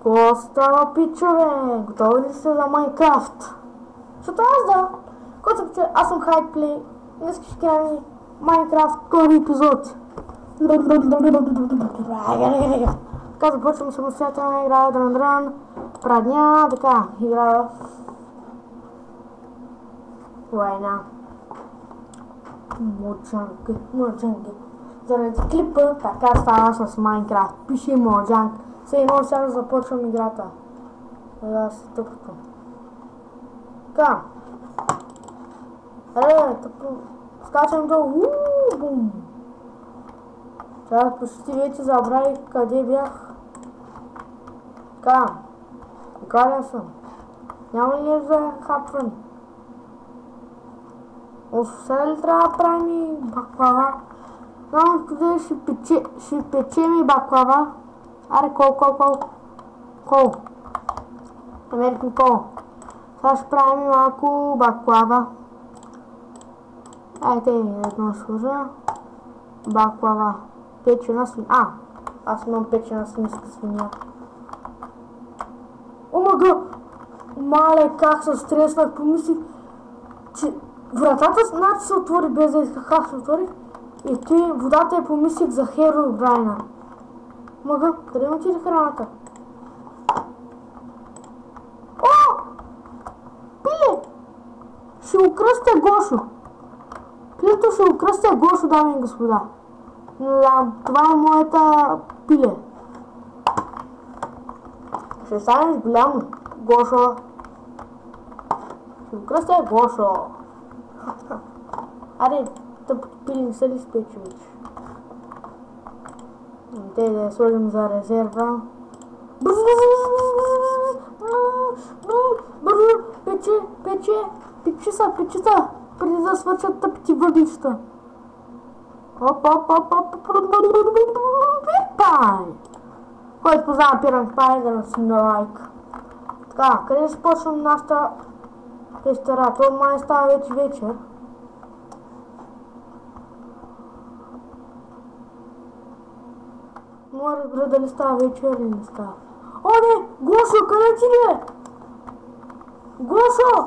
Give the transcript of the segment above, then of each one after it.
Какво става, пичове? Готови ли сте за Майнкрафт? Защото аз да. Който пичове, аз съм Хайплей. Днес ще кажа Майнкрафт втори епизод. Така започвам самостоятелна игра дрън. Прадня, така, игра война. Моджанги. Заради клипа така става с Майнкрафт. Пише Моджанг. Едно сега започвам играта. Аз тъпото. Така. Тъпо. Скачам долу. Бум. Сега почти вече забравих къде бях. Така. Гладен съм. Няма ли за хапване? Сега ли трябва да правим и баклава? Знам къде ще печем и баклава. Аре, кол. Американ кол. Сега ще правим малко баклава. Айде, едно сложа. Баклава. Печена свиня. Аз имам печена свинска свиня. Омага! Мале, как се стреснах, помислих, че вратата значи се отвори без да исках как се отвори. И той водата я помислих за Хероbrine. Мага, къде му отиде храната? О! Пиле! Ще окръстя Гошо. Пилето ще окръстя Гошо, дами и господа. Това е моята пиле. Ще станеш голям, Гошо. Ще окръстя Гошо. Аре, тъпото пиле не са ли спечи вече? Те да я сложим за резерва. Бързо, пече са, преди да свършат тъпите въглища. Който познава Пиранг Пай, да насим на лайк. Така, къде ще почвам нашата пещера? Това май става вече вечер. Мога да разбера дали става вечер или не става. О, не! Гошо, къде ти ли е? Гошо!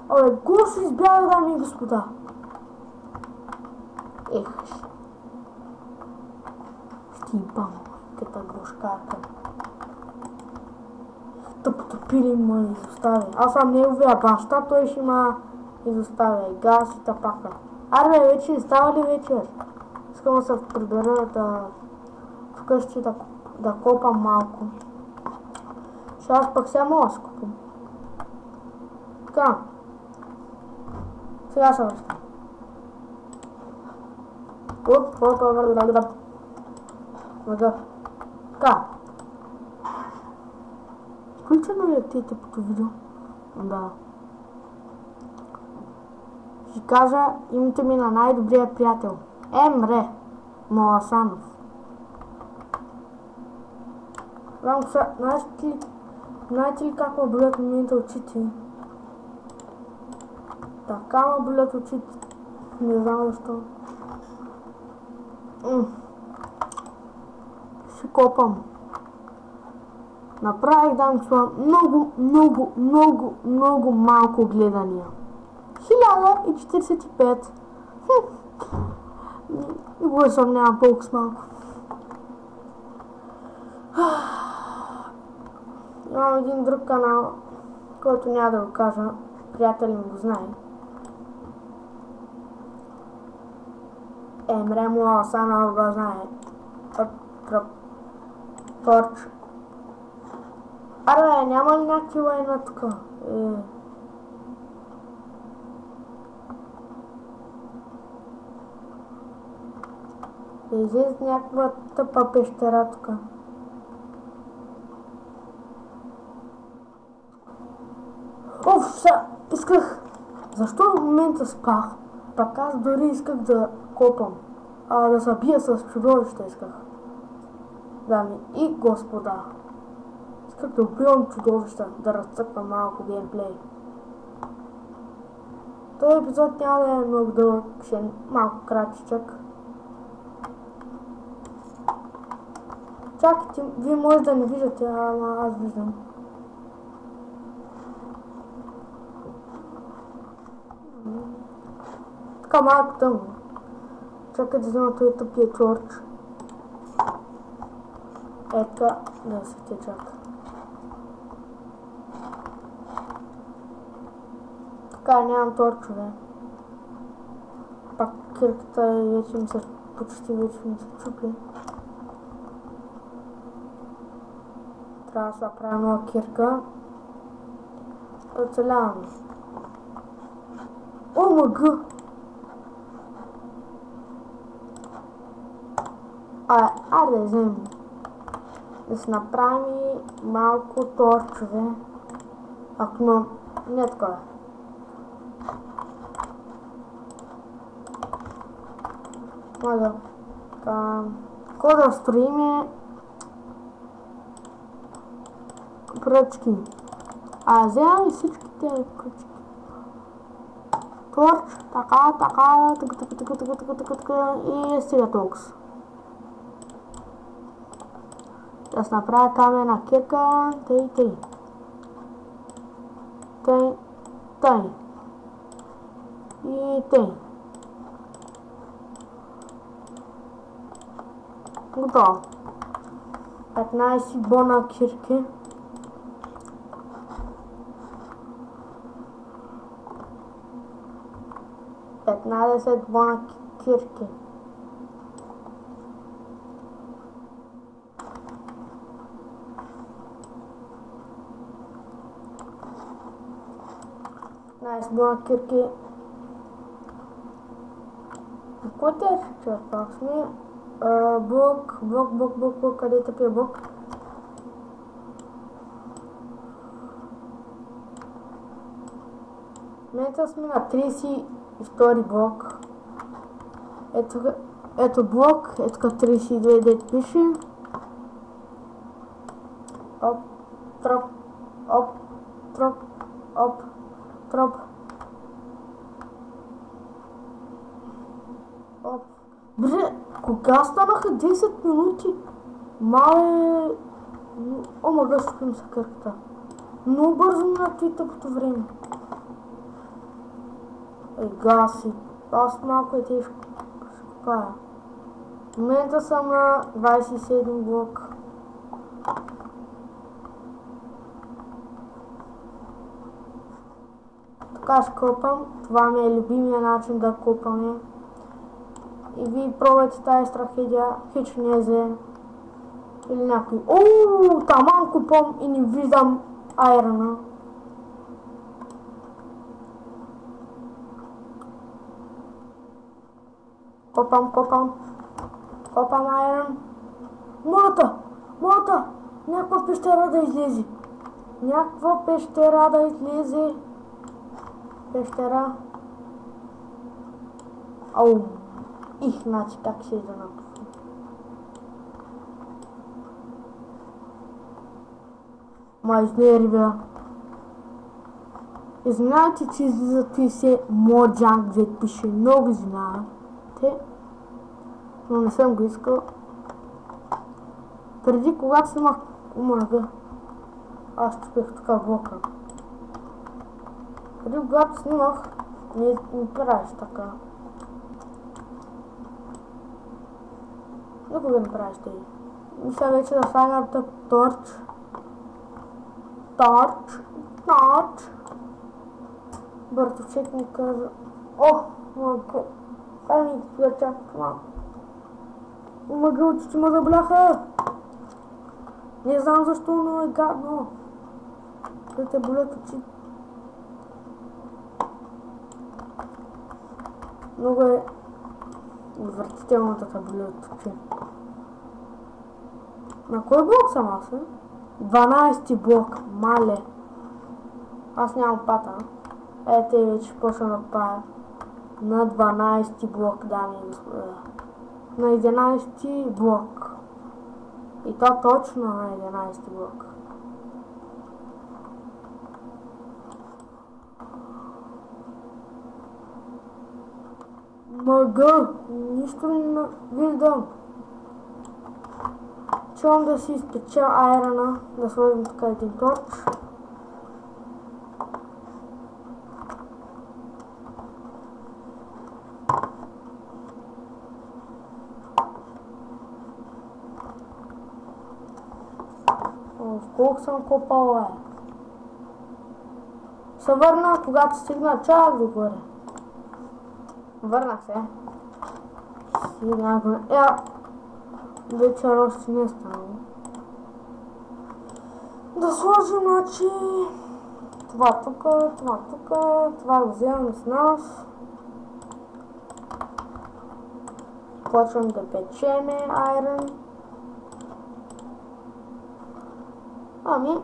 Абе, Гошо избяга, дами и господа. Ех. Ще имам като грошкарка. Тъпото пиле ме изоставя. Аз съм неговия баща, той ще ме изоставя. И газ и тапака. Аре, вече не става ли вечер? Искам да се прибера вкъщи да копам малко. Ще аз пък сега мога да се купам. Така. Сега се връщам. Така. Включено ли е тъпото видео? Да. Ще кажа името ми на най-добрия приятел. Емре Маласанов. Знаете ли как ме болят в момента очите? Така ме болят очите. Не знам защо. Ще копам. Направих, дам това много малко гледания. 1045. И го съмнявам толкова с малко. Имам един друг канал, който няма да го кажа. Приятели ми го знае. Емре Маласанов го знае. Порч. Аре, няма ли някакви война тук? Излизат някаква тъпа пещера тук. Исках... Защо в момента спах? Пак аз дори исках да копам. Да се бия с чудовища исках. Дами и господа. Исках да убивам чудовища, да разцъквам малко геймплей. Този епизод няма да е много дълъг, ще е малко кратичък. Чакайте, вие може да не виждате, ама аз виждам. Така малко тъмно. Чакай да взема този тъпия торч. Така, да се те чака. Така, нямам торчове. Пак кирката вече ми се почти чупи. Трябва да се правя нова кирка. Оцелявам. ОМГ! Айде да вземем. Да се направим малко торчове. Ако имам... Не такова. Мога. Какво да строиме? Пръчки. Вземам и всички тези пръчки. Торч, така, и стига толкова. Да се направя камена кека, тъй. И тъй. Готово. 15 бона кирки. Бона кирки. Бона кирки. Какво те е черпак сме? Блок, къде е тъпия блок? В момента сме на 32 блок. Ето блок, ето 32 дет пише. Оп, троп. Бре, кога станаха 10 минути? Мале... Омага, стопим са кърката. Много бързо мина той тъпото време. Гаси. Аз малко е тежко. Какая? В момента съм на 27 блок. Така ще копам. Това ми е любимия начин да копаме. И вие пробвайте тази трагедия, хич не е взе. Или някой. Таман купам и не виждам айрона. Копам айрон. Молата! Някаква пещера да излезе. Пещера. Значи как ще да напусна. Изнервя. Извинявайте, че излизат и се Моджанг, где пише. Много извинявайте. Но не съм го искал. Преди когато снимах омага, аз чупих така блока. Преди когато снимах, не правиш така. Никога не правиш тъй. Мисля вече да слагам тъп торч. Бъртовчет ми каза. Мъга. Ай ми да чакам. Мъга, очите ме забляха. Не знам защо, но е гадно. Да те болят очи. Много е отвратително да те болят очи. На кой блок съм аз? 12 блок, мале. Аз нямам пата. Ете вече почна да пая. На 12 блок, дами и господа. На 11 блок. И то точно на 11 блок. Мъга! Нищо не виждам. Отивам да си изпеча айрона, да сложим така един торч. Колко съм копал, Се върна, когато стигна чак догоре. Върнах се. Стигнах го. Вечер още не е станало. Да сложим, значи, това тука, това го вземем с нас. Почвам да печеме айрон. Ами,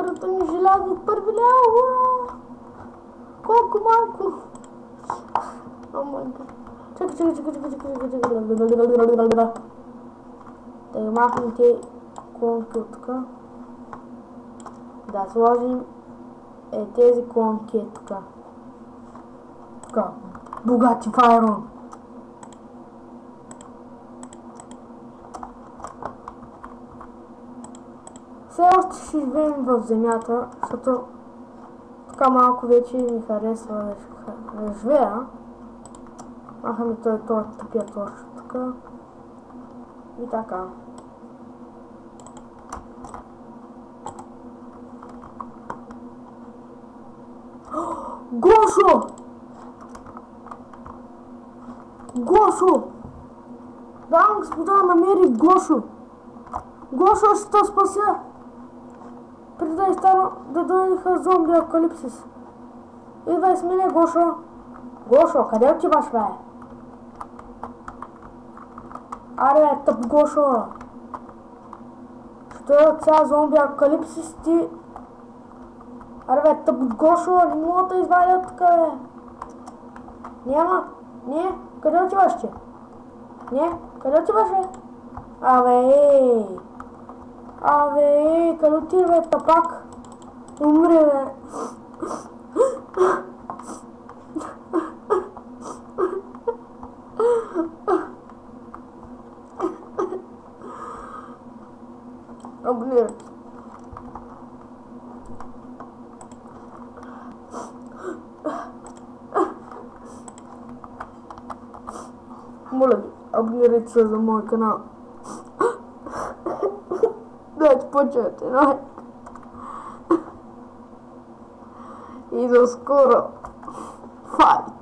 първото ми желязо първиля, колко малко. О май гад. Чакай. Да махнем тези клонки от тук. Да сложим тези клонки тук. Тук. Богати в айрон. Все още ще живеем в земята, защото така малко вече ми харесва да живея. Махаме този тъпия торч тук. И така. Гошо! Гошо! Да, господа, намери Гошо! Гошо, ще те спася! Преди да стана да дойдеха зомби апокалипсис. Идвай с мене, Гошо! Гошо, къде отиваш, бе? Аре, тъп Гошо! Ще е цял зомби апокалипсис ти... Аре, бе, тъп Гошо, не мога да извадя от тук, бе! Няма? Не? Къде отиваш, че? Не? Къде отиваш, бе? Абе, къде отива, бе, тъпак? Умри, бе! Абонирай. Моля ви, абонирайте се за моя канал. Дайте почуете лайк. И до скоро. Файт!